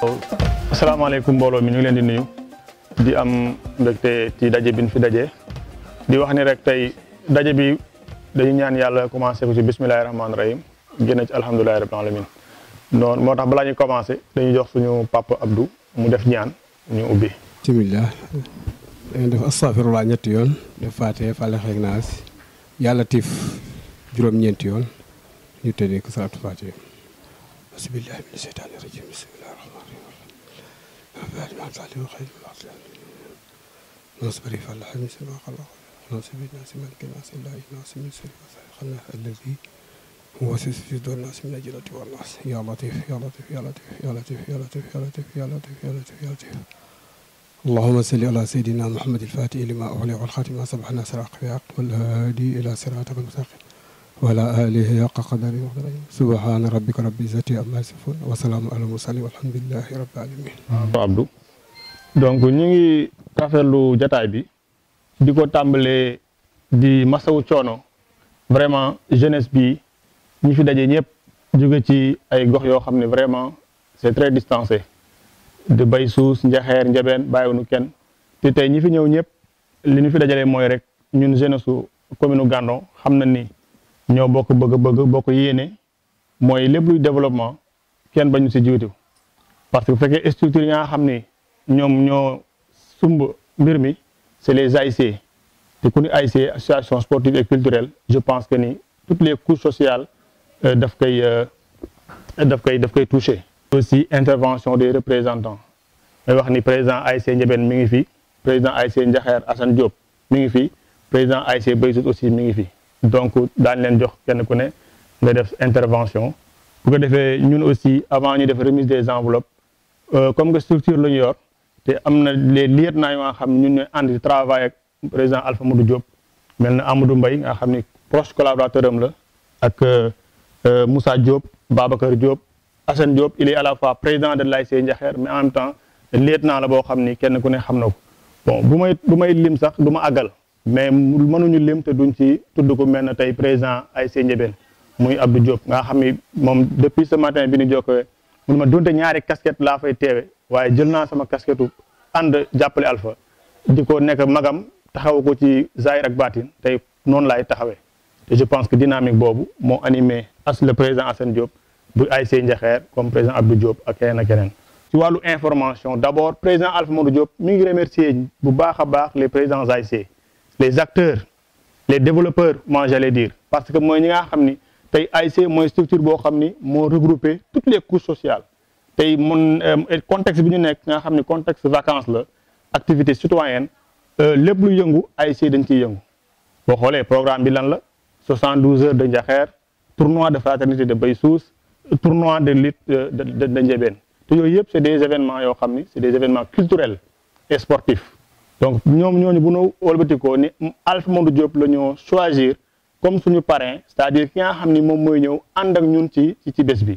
asalaamaaleykum mbooloo mi ñu ngi leen di nuyu di am mbégte ci daje bi ñu fi daje di wax ni rek tey daje bi dañu ñaan yàlla commencé ko ci bismillahi rahmaani rahim génn ci alhamdulilahi rabbil alamin noonu moo tax balaa ñuy commencé dañuy jox suñu papa Abdou mu def ñaan ñu ubbi. bismillah dañuy def astafirullah ñetti yoon def faatee fàllax ak naas yàlla tiif juróom-ñeenti yoon ñu tëddee ko salaatu faatee bismillahi mina sheytaani rajim bismillahi rahmaani rahim نصبري فالله من سبا خلق ناصب الناس ملك الناس الله الناس من سر خلق الذي هو في دور الناس من الجنة والناس يا لطيف يا لطيف يا لطيف يا لطيف يا لطيف يا لطيف يا لطيف يا لطيف يا لطيف اللهم صل على سيدنا محمد الفاتح لما أغلق والخاتم ما سبح الناس الحق والهادي إلى صراطك المستقيم وعلى آله حق قدره وقدره سبحان ربك رب العزة عما يصفون وسلام على المرسلين والحمد لله رب العالمين. Abdou donc ñu ngi rafetlu jataay bi di ko tàmbalee di masawu coono vraiment jeunesse bi ñi fi daje ñëpp jóge ci ay gox yoo xam ne vraiment c'est très distancé de bay suus njaxeer njabeen bàyyiwuñu kenn te tey ñi fi ñëw ñëpp li ñu fi dajalee mooy rek ñun jeunesse su commune Gandon xam na ni ñoo bokk bëgg bokk yéene mooy lépp luy développement kenn bañu si jiitu parce que bu fekkee structure yi nga xam ni ñoom ñoo sumb mbir mi c'est les AIC te ku ni AIC association sportive et culturelle je pense que ni toutes les couches sociales daf koy toucher. Aussi intervention des représentants may wax ni président AIC Ndiébène mi ngi fi président AIC Ndiakhère Assane Diop mi ngi fi président AIC Baysout aussi mi ngi fi donc daañ leen jox kenn ku ne nga def intervention bu ko defee ñun aussi avant ñu def remise des enveloppes comme que structure la ñu yor te am na les lieutenants yoo nga xam ne ñun ñooy ànd di travail ak président Alpha Modou Diop mel na Amadou Mbaye nga xam ni proche collaborateur am la ak Moussa Diop Babacar Diop Assane Diop il est à la fois président de l'AIC Ndiakhère mais en même temps lieutenant la boo xam ni kenn ku ne xam na ko bon bu may lim sax du ma àggal mais mënuñu lim te duñ ci tudd ko mel na tey président AIC Ndiébène muy Abdou Diop nga xam ni moom depuis ce matin bi ñu jokkoo mun ma donte ñaari casquette laa fay teewe waaye jël naa sama casquette ànd jàppale Alpha di ko nekk magam taxaw ko ci zahir ak baatin tey noonu laay taxawee te je pense que dynamique boobu moo animé le président Assane Diop bu AIC Ndiakhère comme président Abdou Diop ak keneen ak keneen. ci wàllu information d'abord président Alpha Modou Diop mi ngi remercier bu baax a baax les présidents AIC les acteurs les développeurs moi j'allais dire parce que mooy ñi nga xam ni tey AIC mooy structure boo xam ni moo regroupé toutes les couches sociales tey mun contexte bi ñu nekk nga xam ni contexte vacances la activité citoyenne lépp lu yëngu AIC dañ ciy yëngu boo xoolee programme bi lan la 72 heures de Ndiakhère tournoi de fraternité de Baysous tournoi de lutte de Ndiébène te yooyu yëpp c'est des événements yoo xam ni c'est des événements culturels et sportifs donc ñooñu bu ñu wëlbatikoo ni Alpha Modou Diop la ñoo choisir comme suñu parrain c'est-à-dire ki nga xam ni moom mooy ñëw ànd ak ñun ci bés bi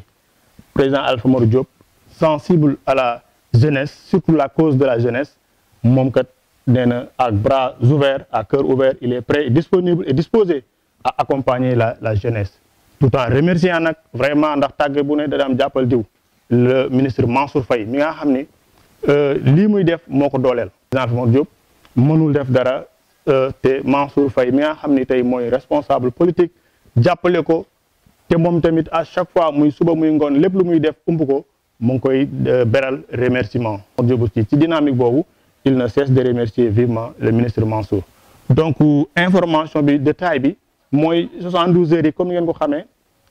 président Alpha Modou Diop sensible à la jeunesse surtout la cause de la jeunesse moom kat nee na ak bras ouverts à cœur ouvert il est prêt disponible et disposé à accompagner la jeunesse tout en remerciant nag vraiment ndax tàgge bu ne da am jàppal diw le ministre Mansour Faye mi nga xam ni lii muy def moo ko dooleel président Alpha Modou Diop mënul def dara te Mansour Faye mi nga xam ni tey mooy responsable politique jàppale ko te moom tamit à chaque fois muy suba muy ngoon lépp lu muy def ump ko mu ngi koy beral remerciement Diop ci dynamique boobu il ne cesse de remercier vivement le ministre Mansour donc information bi détail bi mooy 72 heures yi comme ngeen ko xamee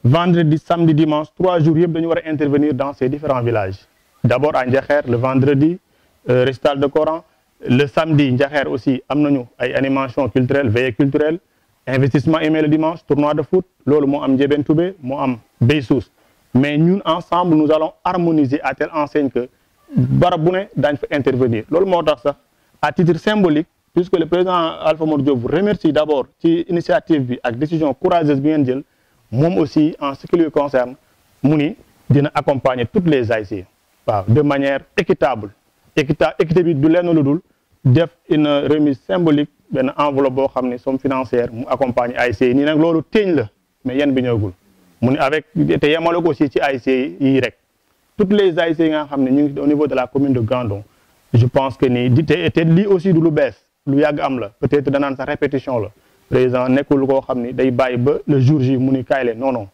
vendredi samedi dimanche 3 jours yëpp dañu war a intervenir dans ces différents villages d'abord à Ndiakhère le vendredi récital de Coran le samedi Ndiakhère aussi am nañu ay animation culturelle veillée culturelle investissement humain le dimanche tournoi de foot loolu moo am Ndiébène Toubé moo am Baysous mais ñun ensemble nous allons harmoniser à telle enseigne que barab bu ne daañ fa intervenir loolu moo tax sax à titre symbolique puisque le président Alpha Modou Diop vous remercie d'abord ci initiative bi ak décision courageuse bi ngeen jël moom aussi en ce qui lui concerne mu ni dina accompagner toutes les AIC waaw de manière équitable équité bi du lenn lu dul def une remise symbolique benn enveloppe boo xam ne somme financière mu accompagner AIC nii nag loolu téeñ la mais yéen bi ñëwagul mu ni avec te yemale ko aussi ci AIC yi rek toutes les ASC yi nga xam ne ñu ngi au niveau de la commune de Gandon je pense que ni te lii aussi du lu bees lu yàgg am la peut-être danaan sa répétition la président nekkul koo xam ni day bàyyi ba le jour J mu ni kaay leen non non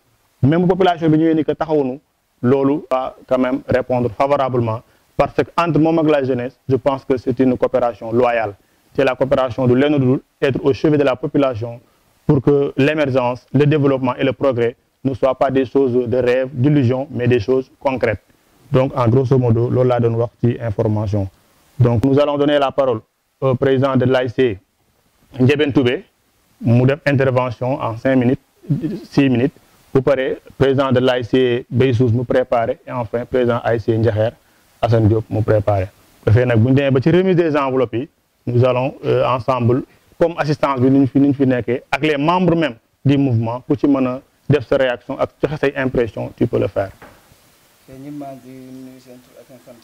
même population bi ñëwee ni que taxawunu loolu va quand même répondre favorablement parce que entre moom ak la jeunesse je pense que c'est une coopération loyale c'est la coopération du lenn dul être au chevet de la population pour que l'émergence le développement et le progrès ne soient pas des choses de rêve d'illusion mais des choses concrètes donc en grosso modo loolu laa doon wax ci information donc nous allons donner la parole au président de l'ASC Ndiébène Toubé mu def intervention en 5 minutes 6 minutes bu paree président de l'ASC Beysous mu préparé et enfin président ASC Ndiakher Assane Diop mu préparé dafay nag bu ñu demee ba ci remise des enveloppes yi nous allons ensemble comme assistance bi ni ñu fi nekkee ak les membres même du mouvement ku ci mën a def sa réaction ak joxe say impression tu peux le faire. ñun maa ngi nuyu seen tur ak seen sant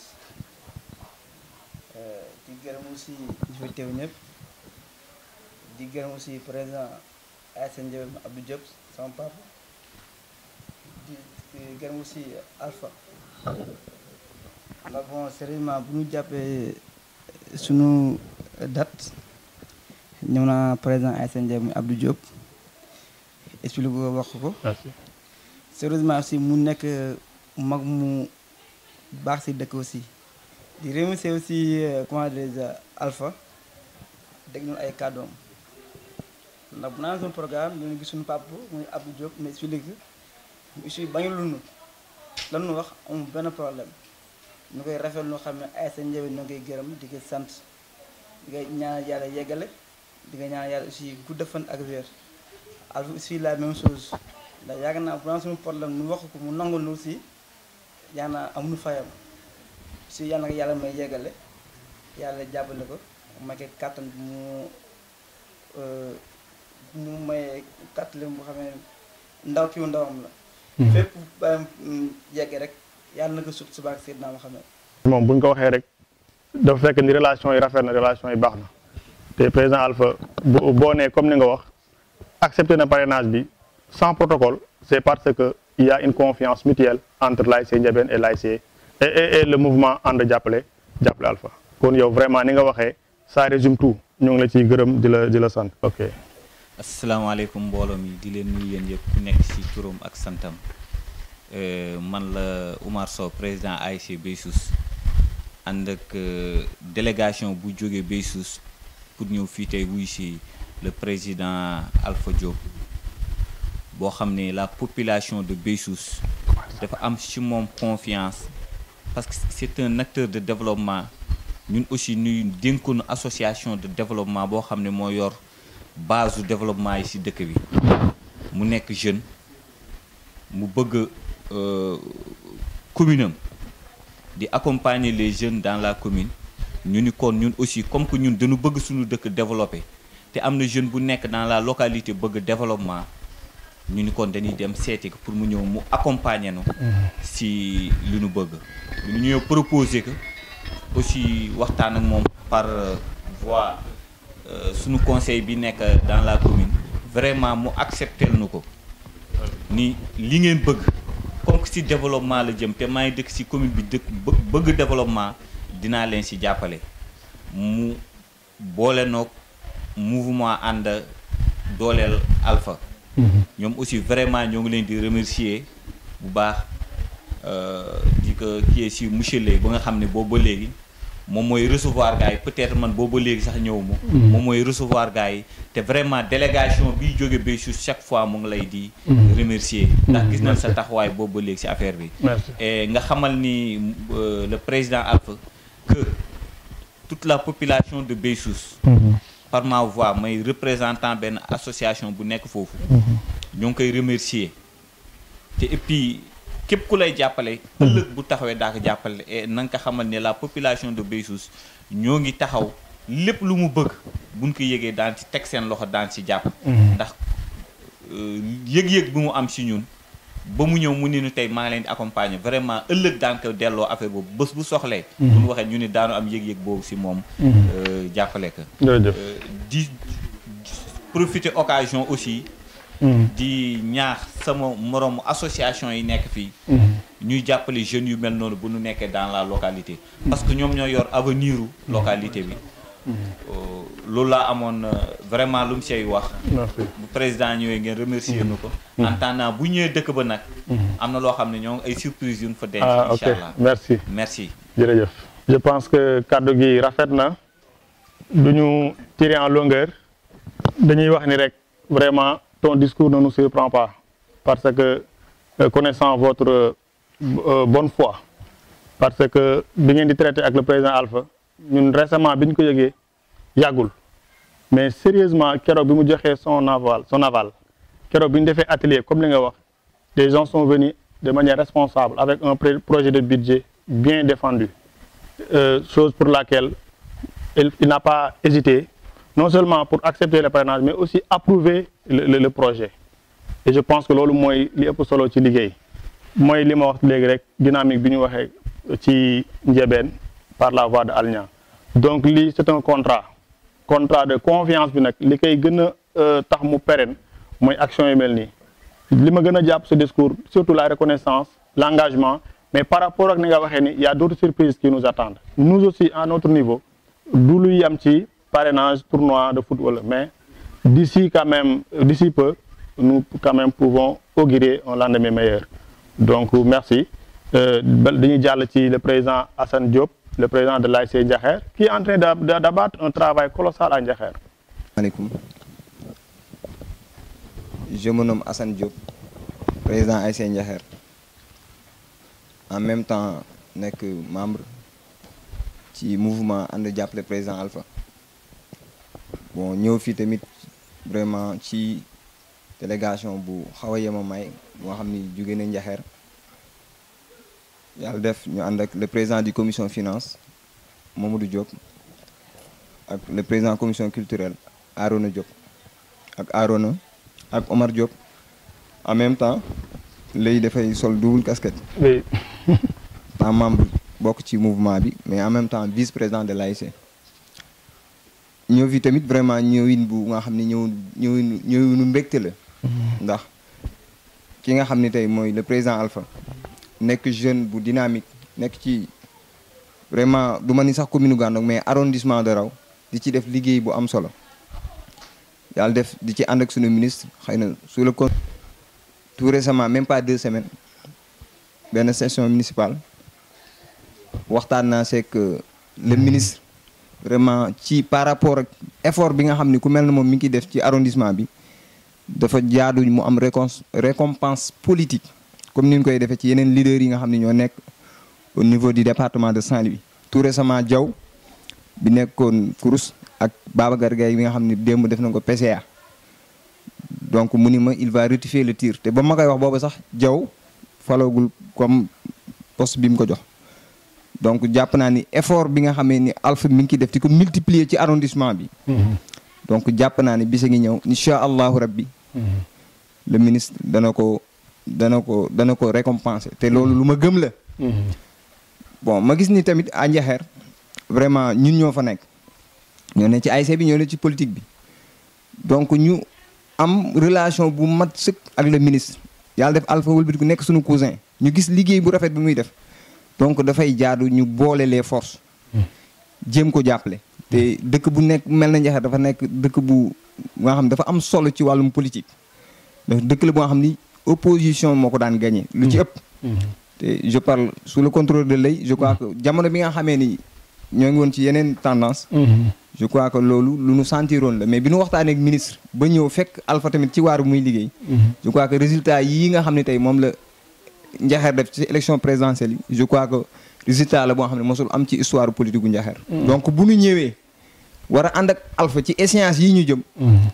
di gërëm aussi ñi fi teew ñëpp di gërëm aussi président ASC Ndiébène Abdou Diop sama papa di gërëm aussi Alpha ndax bon sérieusement bu ñu jàppee sunu date ñëw naa président ASC Ndiébène Abdou Diop expliqué ko wax ko. Merci. Sérieusement aussi mu nekk mag mu baax si dëkk aussi di remercier aussi comment dirais-je Alpha dégg nañu ay kàddoom ndax bu naan suñu programme ñu gis suñu papa muy Abdou Diop mais expliqué mu aussi bañu lunu lan nu wax amul benn problème ñu koy rafetlu loo xam ne ASC Ndiébène ñoo koy gërëm di ko sant di koy ñaanal yàlla yeggale di ko ñaanal yàlla aussi gudd fan ak wér Alpha aussi la même chose ndax yàgg naa bu naan suñu problème nu wax ko mu nangul nu aussi yaa naa amuñu fayam si yàlla na yàlla may yeggale yàlla jàppale ko may ko kàttan mu may kàttale boo xam ne ndaw kii ndawam la. fépp bàyyam yegge rek yàlla na ko sut si baax Seydina Muhammad. moom bu ñu ko waxee rek dafa fekk ni relation yi rafet na relation yi baax na te président Alpha boo nee comme ni nga wax accepté na parrainage bi sans protocole c'est parce que il y a une confiance mutuelle entre l'ASC Ndiébène et l'ASC et le mouvement ànd jàppale Alpha kon yow vraiment ni nga waxee ça résume tout ñu ngi la ciy gërëm di la sant. ok. asalaamaaleykum mbooloo mi di leen nuyu yéen yëpp ku nekk ci turam ak santam man la Oumar Sow président ASC Beysous ànd ak délégation bu jógee Beysous pour ñëw fii tey wuy ci le président Alpha Diop boo xam ne la population de Beysous dafa am ci moom confiance parce que c'est un acteur de développement ñun aussi ñuy dénkoonu association de développement boo xam ne moo yor base du développement yi ci dëkk bi mu nekk jeune mu bëgg commune am di accompagner les jeunes dans la commune ñu ni kon ñun aussi comme que ñun dañu bëgg suñu dëkk développer te am na jeune bu nekk dans la localité bëgg développement ñu ni kon dañuy dem seeti ko pour mu ñëw mu accompagner nu si li ñu bëgg ñu ñëw proposer que aussi waxtaan ak moom par voie suñu conseil bi nekk dans la commune vraiment mu accepter nu ko ni li ngeen bëgg comme que si développement la jëm te maa ngi dëkk si commune bi dëkk bëgg développement dinaa leen si jàppale mu boole noog mouvement ànd dooleel Alpha ñoom aussi vraiment ñoo ngi leen di remercier bu baax di ko kii si monsieur Lay ba nga xam ne boobu ba léegi moom mooy recevoir gars yi peut-être man boobu ba léegi sax ñëwuma moom mooy recevoir gars yi te vraiment délégation bi jóge Beysous chaque fois mu ngi lay di remercier ndax gis nañ sa taxawaay boobu ba léegi si affaire bi et nga xamal ni le président Alpha que toute la population de Beysous par ma voix may représentant benn association bu nekk foofu ñoo ngi koy remercier te et puis képp ku lay jàppale ëllëg bu taxawee daa ko jàppale et na nga ko xamal ne la population de Beysous ñoo ngi taxaw lépp lu mu bëgg buñ ko yëgee daan ci teg seen loxo daan ci jàpp ndax yëg-yëg bi mu am si ñun ba mu ñëw mu ni ñu tey maa ngi leen di accompagner vraiment ëllëg daan ko delloo affaire boobu bés bu soxlee bu ñu waxee ñu ni daanu am yëg-yëg boobu si moom jàppale ko di profiter occasion aussi di ñaax sama moromu association yi nekk fii ñuy jàppale jeunes yu mel noonu bu ñu nekkee dans la localité parce que ñoom ñoo yor avenir u localité bi loolu laa amoon vraiment lu mu say wax bu président ñëwee ngeen remercier nu ko en attendant bu ñëwee dëkk ba nag am na loo xam ne ñoo ay surprise yu ñu fa denc incha allah merci jërëjëf je pense que kaddu gi rafet na du ñu tirer en longueur dañuy wax ni rek vraiment ton discours ne nous surprend pas parce que connaissant votre bonne foi parce que bi ngeen di traité ak le président Alpha ñun récemment bi ñu ko yëgee yàggul mais sérieusement keroog bi mu joxee son aval keroog bi ñu defee atelier comme li nga wax les gens sont venus de manière responsable avec un projet de budget bien défendu chose pour laquelle il n'a pas hésité non seulement pour accepter le parrainage mais aussi approuver le projet et je pense que loolu mooy li ëpp solo ci liggéey mooy li ma wax léegi rek dynamique bi ñu waxee ci Ndiébène par la voix de Alnia donc lii c'est un contrat de confiance bi nag li koy gën a tax mu pérenne mooy action yu mel nii li ma gën a jàpp ce discours surtout la reconnaissance l'engagement mais par rapport ak ni nga waxee ni il y a d'autres surprises qui nous attendent nous aussi à notre niveau du lu yam ci parrainage tournoi de football mais d'ici peu nous quand même pouvons augurer un lendemain meilleur donc merci dañuy jàll ci le président Assane Diop le président de l'ASC Ndiakher qui est en train d'abattre un travail colossal à Ndiakher. Maaleykum. Je me nomme Assane Diop, président ASC Ndiakher. En même temps nekk membre ci mouvement ànd jàppale président Alpha. Bon ñëw fii tamit vraiment ci délégation bu xaw a yema may moo xam ni jóge na Ndiakher. Yàlla def ñu ànd ak le président du commission finance Mamadou Diop ak le président commission culturelle Arona Diop ak Omar Diop en même temps léegi dafay sol double casquette. Oui. en membre bokk ci mouvement bi mais en même temps vice-président de l'ASC. ñëw fi tamit vraiment ñëwin bu nga xam ne ñëwinu mbégte la. ndax ki nga xam ne tey mooy le président Alpha. nekk jeune bu dynamique nekk ci vraiment du ma ni sax commune Gandon mais arrondissement de Raw di ci def liggéey bu am solo yàlla def di ci ànd ak sunu ministre xëy na sous le compte tout récemment même pas 2 semaines benn session municipale waxtaan naa seeg le ministre vraiment ci par rapport ak effort bi nga xam ni ku mel na moom mi ngi def ci arrondissement bi dafa jaadu mu am récompense politique comme ni ñu koy defee ci yeneen leaders yi nga xam ne ñoo nekk au niveau du département de Saint-Louis. tout récemment Diaw bi nekkoon Kourous ak Babacar Gaye bi nga xam ne démb def na ko PCA donc mu ni ma il va rectifier le tir te ba ma koy wax boobu sax Diaw falogul comme poste bi mu ko jox donc jàpp naa ni effort bi nga xamee ni Alpha mi ngi ciy def di ko multiplier ci arrondissement bi. donc jàpp naa ni bisa ngi ñëw incha allahu rabbi le ministre dana ko récompenser te loolu lu ma gëm la. bon ma gis ni tamit à Ndiakher vraiment ñun ñoo fa nekk ñoo ne ci ASC bi ñoo ne ci politique bi donc ñu am relation bu mat sëkk ak le ministre yàlla def Alpha wëlbati ku nekk suñu cousin ñu gis liggéey bu rafet bi muy def donc dafay jaadu ñu boole les forces jéem ko jàppale te dëkk bu nekk mel na Ndiakher dafa nekk dëkk bu nga xam dafa am solo ci wàllum politique ndax dëkk la bu nga xam ni opposition moo ko daan gagné lu ci ëpp te je parle sous le contrôle de l'œil je crois que jamono bi nga xamee ni ñoo ngi woon ci yeneen tendance je crois que loolu lu nu sentiroon la mais bi nu waxtaanee ak ministre ba ñëw fekk Alpha tamit ci waar bu muy liggéey je crois que résultat yii nga xam ne tey moom la Ndiakher def ci élection présidentielle yi je crois que résultat la boo xam ne mosul am ci histoire politique gu Ndiakher donc bu ñu ñëwee war a ànd ak Alpha ci échéance yii ñu jëm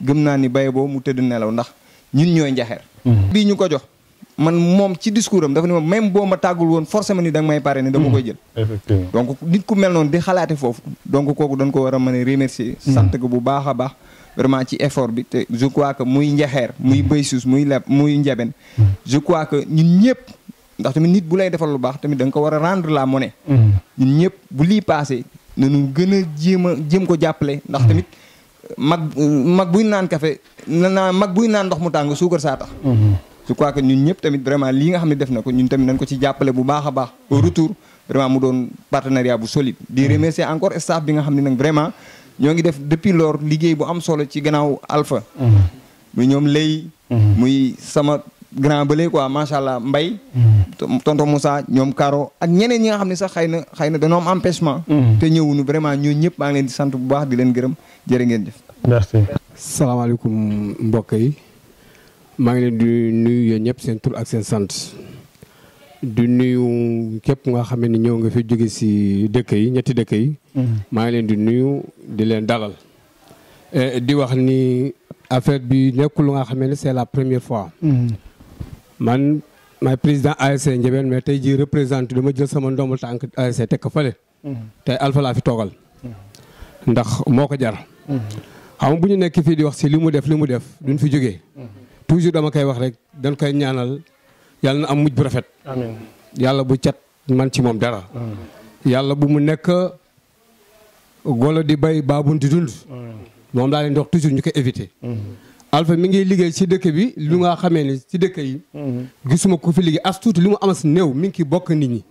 gëm naa ni baye boo mu tëdd nelaw ndax ñun ñooy Ndiakher bii ñu ko jox man moom ci discours am dafa ne ma même boo ma tàggul woon forcément ni da nga may parrainer dama koy jël effectivement donc nit ku mel noonu di xalaate foofu donc kooku dañ ko war a mën a remercier sant ko bu baax a baax vraiment ci effort bi te je crois que muy Ndiakher muy Baysus muy Leb muy Ndiébène je crois que ñun ñëpp ndax tamit nit bu lay defal lu baax tamit da nga ko war a rendre la monnaie ñun ñëpp bu lii passé nañu gën a jéem ko jàppale ndax tamit mag buy naan café mag buy naan ndox mu tàng suukar saa tax. je crois que ñun ñëpp tamit vraiment lii nga xam ne def na ko ñun tamit nañ ko ci jàppale bu baax a baax. au retour vraiment mu doon partenariat bu solide. di remercier encore staff bi nga xam ne nag vraiment ñoo ngi def depuis lors liggéey bu am solo ci gannaaw Alpha. muy ñoom lay. muy sama grand bële quoi macha allah Mbaye. tonton Moussa ñoom Karo ak ñeneen ñi nga xam ne sax xëy na dañoo am empêchement. te ñëwuñu vraiment ñooñu ñëpp maa ngi leen di sant bu baax di leen gërëm jërë ngeen jëf. merci. salaamaaleykum mbokk yi maa ngi leen di nuyu yéen ñëpp seen tur ak seen sant di nuyu képp nga xam ne ñëw nga fi jóge si dëkk yi ñetti dëkk yi. maa ngi leen di nuyu di leen dalal. di wax ni affaire bi nekkul lu nga xam ne c'est la première fois. man maay président ASC Ndiébène mais tey jii représenté dama jël sama ndombal tànk ASC teg ko fële. tey Alpha laa fi toogal. ndax moo ko jar. xam nga bu ñu nekk fii di wax si li mu def duñ fi jógee. toujours dama koy wax rek dañ koy ñaanal yàlla na am mujj bu rafet. amiin yàlla bu cat man ci moom dara. yàlla bu mu nekk golo di bay baabun di dund. moom laa leen di wax toujours ñu koy éviter. Alpha mi ngi liggéey ci dëkk bi lu nga xamee ni ci dëkk yi. gisuma ko fi liggéey as tuuti li mu am si néew mi ngi ciy bokk nit ñi.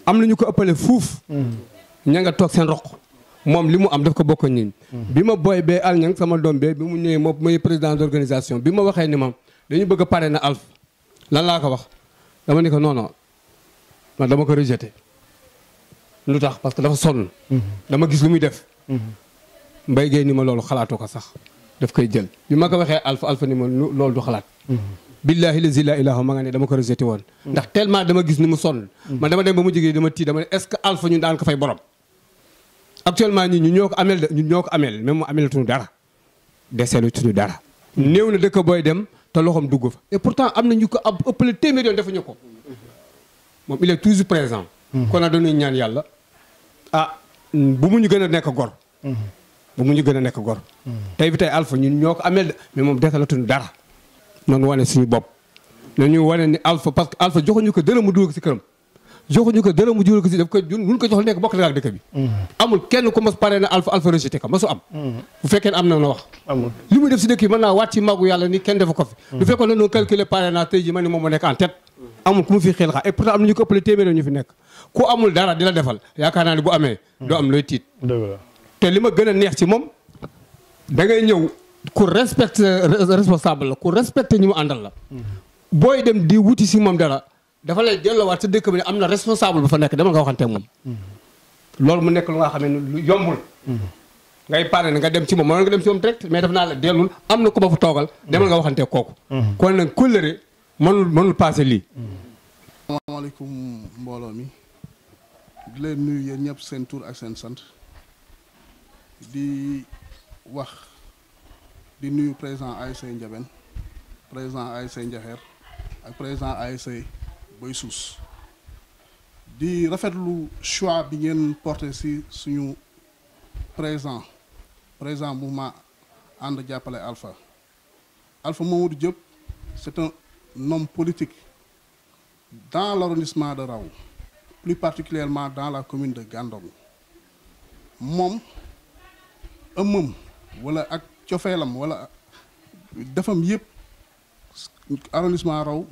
am na ñu ko ëppale fuuf. ña nga toog seen roq. moom li mu am daf ko bokk nit ñi. bi ma booy bee Alñang sama doom bee bi mu ñëwee moom mooy président d'organisation bi ma waxee ni ma dañu bëgg a pare na Alpha lan laa ko wax dama ni ko non non man dama ko rejeté. lu tax parce que dafa sonn. dama gis lu muy def. Mbaye Gueye ni ma loolu xalaatoo ko sax daf koy jël bi ma ko waxee Alpha ni ma loolu du xalaat. billahi lazi la ilaha ma nga ne dama ko rejeté woon. ndax tellement dama gis ni mu sonn. man dama dem ba mu jógee dama tii dama ne est-ce que Alpha ñun daan ko fay borom. actuellement ñun ñoo ko ameel de ñun ñoo ko ameel même mu ameel tuñu dara deseelu tuñu dara. néew na dëkk booy dem te loxoom dugg fa. et pourtant am na ñu ko ab ëppale téeméer yoon defuñu ko moom il est toujours présent. kon nag dañuy ñaan yàlla bu mu ñu gën a nekk gor. bu mu ñu gën a nekk gor. tey bi tey Alpha ñun ñoo ko ameel de mais moom desalatuñu dara. noonu wane suñu bopp nañu wane ni Alpha parce que Alpha joxuñu ko dërëm mu dugal ko si këram. joxuñu ko dërëm mu dugal ko si daf ko mun ko jox nekk bokk na ak dëkk bi. amul kenn ku mos pare na Alpha rejeté ko mosu am. bu fekkee am na wax. amul li muy def si dëkk yi mën naa waat ci magu yàlla ni kenn defu ko fi. bu fekkoon ne noonu calculé pare naa tey jii ma ni moom moo nekk en tête. amul ku mu fi xel xaar et pourtant am na ñu ko ëppale téeméer ñu fi nekk ku amul dara di la defal yaakaar naa ne bu amee. doo am looy tiit. te li ma gën a neex ci moom da ngay ñëw ku respecte responsable la ku respecté ñi mu àndal la. booy dem di wuti si moom dara dafa lay delloowaat sa dëkk bi ne am na responsable bu fa nekk dama nga waxanteeg moom. loolu mu nekk lu nga xam ne lu yombul. ngay pare nga dem ci moom mënoon nga dem ci moom direct mais daf naa la dellul am na ku ma fa toogal demal nga waxanteeg kooku. kon nag kóllëre mënul passé lii. asalaamaaleykum mbooloo mi di leen nuyu yéen ñëpp seen tur ak seen sant di wax di nuyu président ASC Ndiébène président ASC Ndiakhère ak président ASC Boy Suus di rafetlu choix bi ngeen porté ci suñu président mouvement ànd jàppale Alpha Mamadou Diop c'est un homme politique dans l'arrondissement de Raou plus particulièrement dans la commune de Gandon moom ëmmam wala ak cofeelam wala defam yëpp arrondissement Raw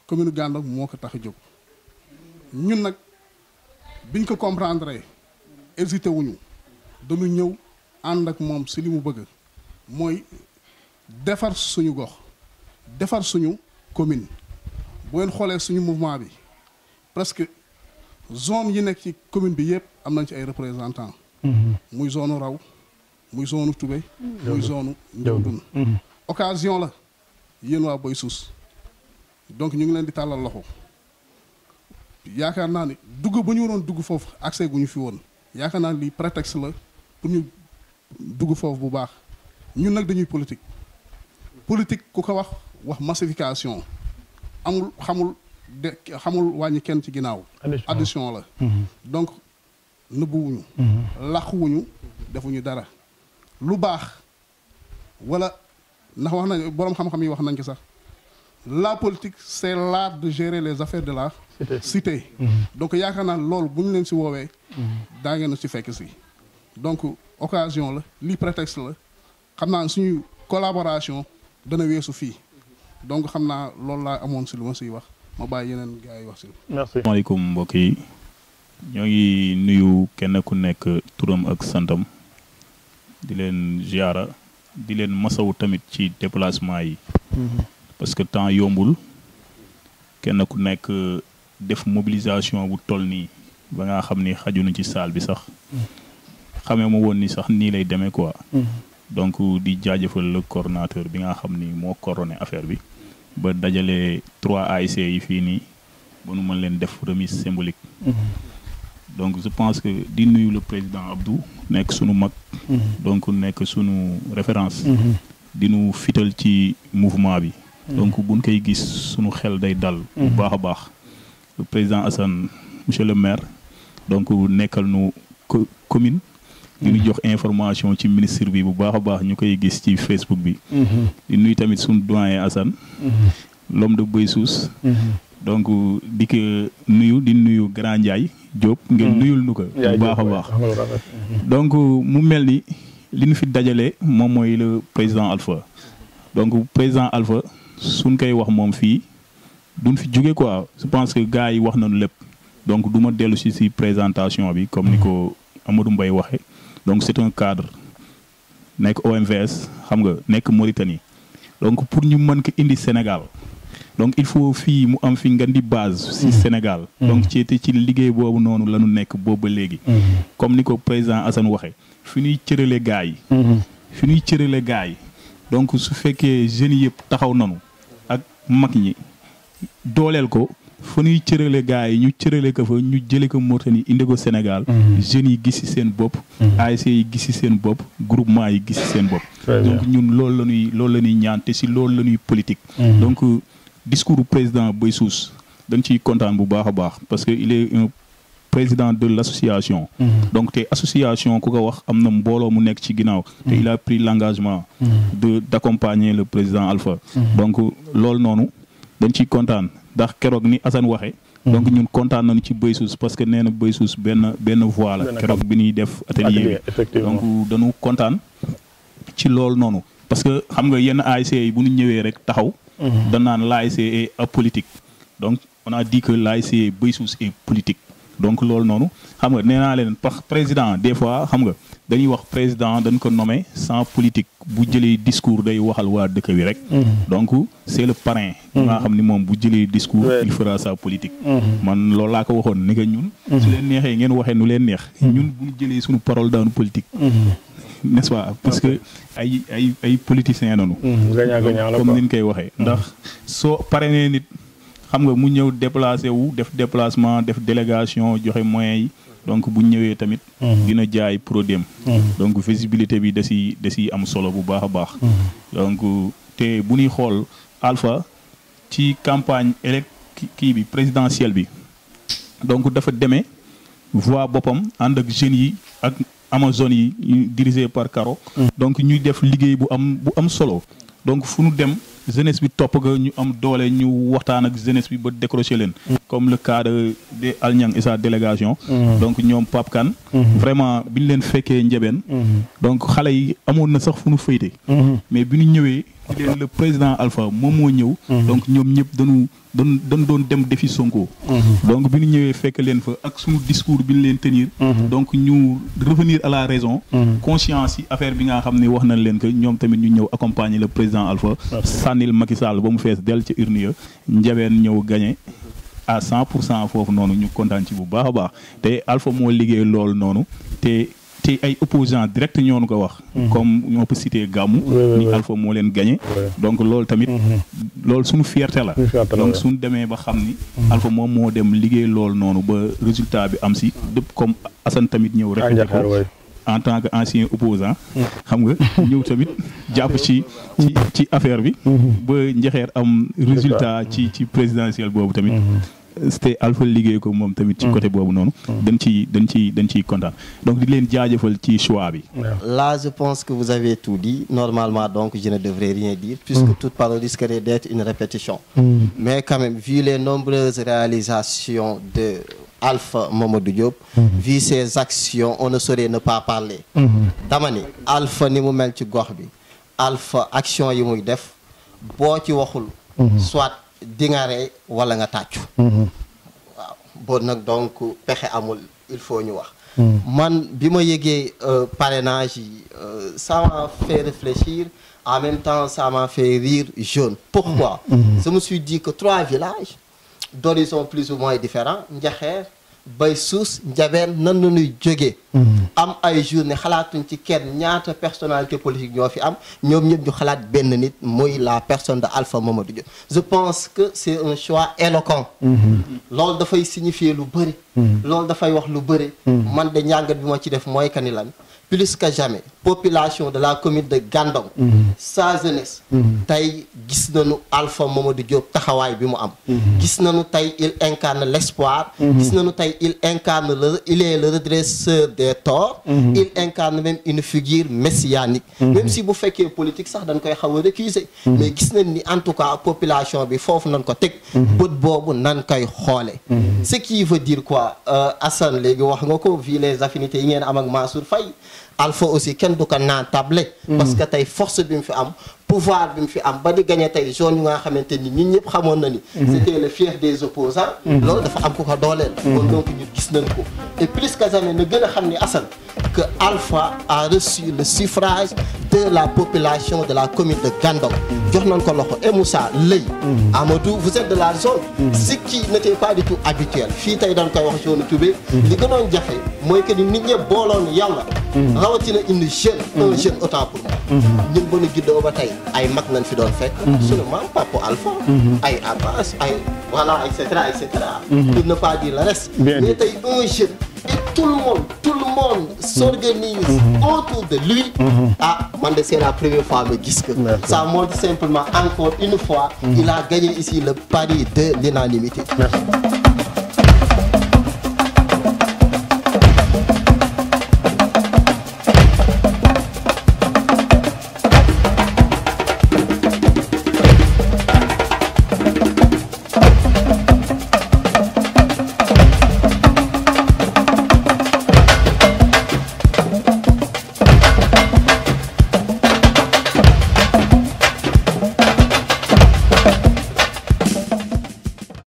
commune Gandon moo ko tax a jóg ñun nag biñ ko comprendre hésité wuñu dañu ñëw ànd ak moom si li mu bëgg mooy defar suñu gox defar suñu commune bu ngeen xoolee suñu mouvement bi presque zone yi nekk ci commune bi yëpp am nañ ci ay représentants muy zone Raw muy zone Toubé muy zone Ndiawdoune occasion la yéen waa Boy Suus donc ñu ngi leen di tàllal loxo yaakaar naa ni dugg ba ñu waroon dugg foofu accès gu ñu fi woon yaakaar naa lii prétexte la pour ñu dugg foofu bu baax ñun nag dañuy politique ku ko wax massification xamul wàññi kenn ci ginnaaw addition la donc nëbbuwuñu laxuwuñu defuñu dara lu baax wala ndax wax nañ boroom xam-xam yi wax nañ ko sax la politique c'est l'art de gérer les affaires de la cité donc yaakaar naa loolu bu ñu leen ci woowee daa ngeen ci fekk si donc occasion la lii prétexte la xam naa suñu collaboration dana weesu fii donc xam naa loolu laa amoon si lu ma siy wax ma bàyyi yeneen gars yi wax si. merci. asalaamaaleykum mbokk yi ñoo ngi nuyu kenn ku nekk turam ak santam di leen ziara di leen masawu tamit ci déplacement yi. parce que temps yombul kenn ku nekk def mobilisation bu toll nii ba nga xam ni xajuñu ci salle bi sax xamee ma woon ni sax nii lay demee quoi. donc di jaajëfal le coordonnateur bi nga xam ni moo coordonné affaire bi ba dajale 3 ASC yi fii nii ba nu mën leen def remise symbolique. donc je pense que di nuyu le président Abdou nekk sunu mag. donc nekk sunu référence. di nu fital ci mouvement bi. donc buñ koy gis sunu xel day dal. bu baax a baax le président Assane monsieur le maire donc nekkal nu commune. di ñu jox information ci ministre bi bu baax a baax ñu koy gis ci Facebook bi. di nuyu tamit sunu doyen Assane. l'homme de Boysous. donc di ko nuyu di nuyu Grand Ndiaye Diop. ngeen nuyul nu ko bu baax a baax. donc mu mel ni li ñu fi dajale moom mooy le président Alpha. donc président Alpha suñ koy wax moom fii duñ fi jóge quoi je pense que gars yi wax nañu lépp donc du ma dellu si présentation bi comme ni ko Amadou Mbaye waxee. donc c'est un cadre nekk OMVS xam nga nekk Mauritanie donc pour ñu mën ko indi Sénégal donc il faut fii mu am fi nga di base si Sénégal donc ci liggéey boobu noonu la ñu nekk boobu ba léegi comme ni ko président Assane waxee fi ñuy cërale gars yi fi ñuy cërale gars yi donc su fekkee jeunes yëpp taxaw nanu ak mag ñi dooleel ko fa ñuy cërale gars yi ñu cërale ko fa ñu jële ko Mauritanie indi ko Sénégal jeunes yi gis ci seen bopp ASC yi gis ci seen bopp groupement yi gis ci seen bopp donc ñun loolu la ñuy ñaan te si loolu la ñuy politique donc discours du président Boysous dañ ciy kontaan bu baax a baax parce que il est un président de l'association donc te association ku ko wax am na mbooloo mu nekk ci ginnaaw te il a pris l'engagement d'accompagner le président Alpha donc loolu noonu dañ ciy kontaan ndax keroog ni Assane waxee donc ñun kontaan nañu ci Boysous parce que nee na Boysous benn voix la keroog bi ñuy def atelier bi donc dañu kontaan ci loolu noonu parce que xam nga yenn ASC yi bu ñu ñëwee rek taxaw dañ naan l'ASC est apolitique donc on a dit que l'ASC Boysous est politique donc loolu noonu xam nga nee naa leen par président des fois xam nga dañuy wax président dañ ko nommer sans politique bu jëlee discours day waxal waa dëkk bi rek donc c'est le parrain nga xam ni moom bu jëlee discours il fera sa politique man loolu laa ko waxoon ni que ñun su leen neexee ngeen waxee nu leen neex ñun bu ñu jëlee suñu parole daanu politique n'est-ce pas parce que ay politiciens nanu comme ni ñu koy waxee ndax soo parrainé nit xam nga mu ñëw déplacé wu def déplacement def délégation joxe moyens yi donc bu ñëwee tamit dina jaay produit donc visibilité bi da si am solo bu baax a baax donc te bu ñuy xool Alpha ci campagne kii bi présidentielle bi donc dafa demee voix boppam ànd ak jeunes yi ak Amazone yi dirigé par Caro donc ñuy def liggéey bu am solo donc fu ñu dem jeunesse bi topp ga ñu am doole ñu waxtaan ak jeunesse bi ba décrocher leen comme le cas de Alniang et sa délégation donc ñoom Pape Kane vraiment bi ñu leen fekkee Ndiébène donc xale yi amoon na sax fu ñu fayte mais bi ñu ñëwee leen le président Alpha moom moo ñëw donc ñoom ñëpp dañu doon dem defi Sonko donc bi ñu ñëwee fekk leen fa ak suñu discours bi ñu leen tenir donc ñu revenir à la raison conscience yi affaire bi nga xam ne wax nañ leen que ñoom tamit ñu ñëw accompagner le président Alpha sànnil Macky Sall ba mu fees del ca urne ya Ndiébène ñëw gagné à 100% foofu noonu ñu kontaan ci bu baax a baax te Alpha moo liggéey loolu noonu te ay opposants direct ñoo nu ko wax comme ñoo peut citer Gamou ni Alpha moo leen gagné donc loolu tamit loolu suñu fierté la donc suñu demee ba xam ni Alpha moom moo dem liggéey loolu noonu ba résultat bi am si dëpp comme Assane tamit ñëw rek en tant que ancien opposant xam nga ñëw tamit jàpp ci affaire bi ba Njaxeer am résultat ci présidentiel boobu tamit c'était Alpha liggéey ko moom tamit ci côté boobu noonu dañ ciy kontaan donc di leen jaajëfal ci choix bi. Là je pense que vous avez tout dit normalement donc je ne devrais rien dire puisque toute parole risquerait d'être une répétition mais quand même vu les nombreuses réalisations de Alpha Mamadou Diop vu ses actions on ne saurait ne pas parler dama ni Alpha ni mu mel ci gox bi Alpha action yi muy def boo ci waxul soit di nga rey wala nga tàccu waaw bon nag donc pexe amul il faut ñu wax man bi ma yëgee parrainage yi ça m'a fait réfléchir en même temps ça m'a fait rire jaune pourquoi je me suis dit que 3 villages d'horizons plus ou moins différents Ndiakher Bay Suus Ndiabène nan la ñuy jógee am ay journée xalaatuñ ci kenn ñaata personnalité politique ñoo fi am ñoom ñëpp ñu xalaat benn nit mooy la personne de Alpha Mamadou Diop je pense que c'est un choix éloquent loolu dafay signifier lu bëri loolu dafay wax lu bëri man de njàngat bi ma ci def mooy que ni lan plus que jamais population de la commune de Gandon sa jeunesse tey gis nañu Alpha Mamadou Diop taxawaay bi mu am gis nañu tey il incarne l'espoir gis nañu tey il incarne il est le redresseur des torts il incarne même une figure messianique même si bu fekkee politique sax dañ koy xaw a récuser mais gis nañ ni en tout cas population bi foofu nañ ko teg bët boobu nan koy xoole ce qui veut dire quoi Assane léegi wax nga ko vu les affinités yi ngeen am ak Mansour Faye Alpha aussi kenn du ko naan table parce que tey force bi mu fi am pouvoir bi mu fi am ba di gagné tey zone yu nga xamante ni ñun ñëpp xamoon na ni c'était le fief des opposants loolu dafa am ku ko dooleel kon donc ñu gis nañ ko et plus que jamais na gën a xam ni Assane que Alpha a reçu le suffrage de la population de la commune de Gandon jox nañ ko loxo et Moussa Lay Amadou vous êtes de la zone ce qui n'était pas du tout habituel fii tey dañ koy wax zone Toubé li gënoon jafe mooy que ni nit ñëpp booloon yow la rawatina une jeune un jeune autant pour moi ñun ba nu juddoo ba tey ay mag nañ fi doon fekk sunu maam Papa Alpha ay Abbas ay voilà et cetera pour ne pas dire le reste mais tey un jeune et tout le monde s'organise autour de lui ah man de c'est la première fois ma gis que ça montre simplement encore une fois il a gagné ici le pari de l'unanimité. Merci.